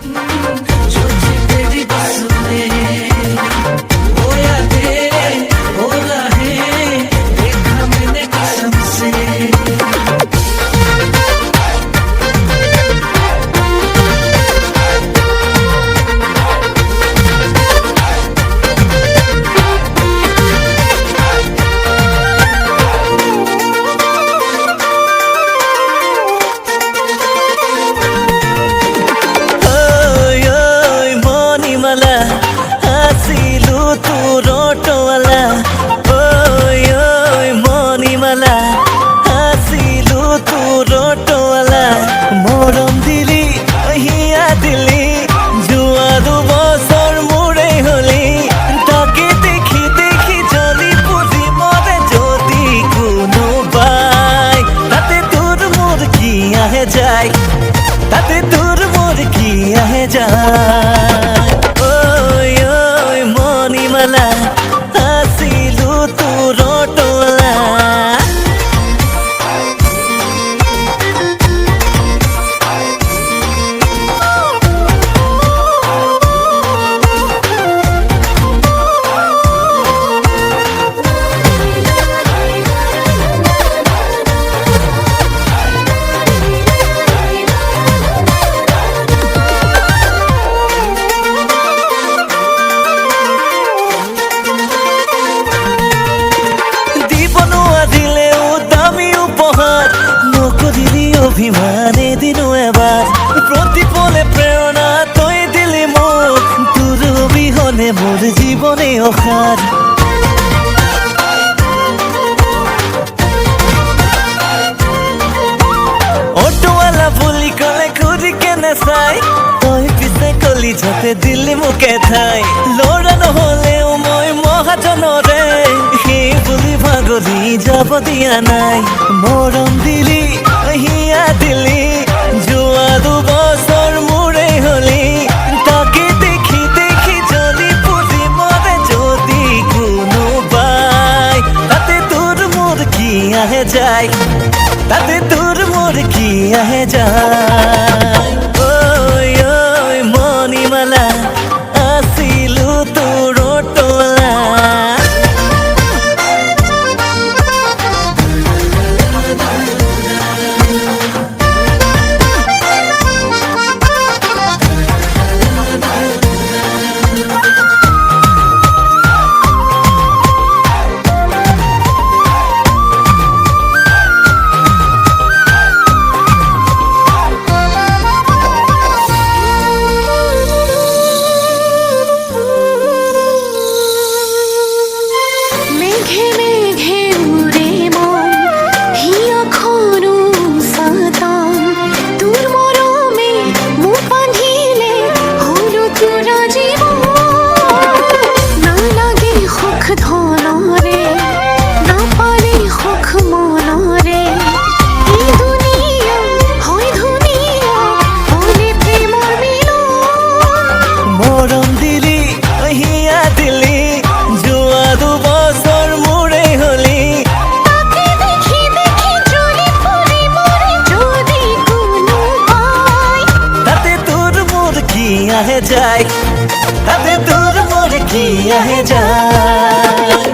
जो थी तेरी बाजुएं, वो यादें, वो राहें देखा मैंने कसम से। হাসিলু তোর অটোওয়ালা, ওই ওই মণিমালা, হাসিলু তোর অটোওয়ালা, মরম দিলি হিয়া দিলি, জুয়া 2 বছর মোরে হলি, তাকে দেখি দেখি জলি পুরি মরে যদি কোনো পাই, তাতে তোর মোর কি আহে যায়, তাতে তোর মোর কি আহে যায়। হাসিলু তোর অটোওয়ালা। অভিমানে দিনু এবার প্রতিফলে প্রেরণা তুই দিলি মোক, তোর অবিহনে মোর জীবনে অসার। অটোওয়ালা বুলি কলে ঘুরি কেনে চাই, তই পিছে কলি যাতে দিলি মোকে ঠাই, লৰা নহলেও মই মহাজনৰে সেই বুলি ভাগৰি যাব দিয়া নাই। মৰম দিলি হিয়া দিলি, জুয়া 2 বছর মোরে হলি, তাকে দেখি দেখি জলি পুরি মরে যদি কোনো পাই, তাতে তোর মোর কি আহে যায়, তাতে তোর মোর কি আহে যায়। ওই ওই মণিমালা, হাসিলু তোর অটোওয়ালা। যায়, তাতে তোর মোর কি আহে যায়।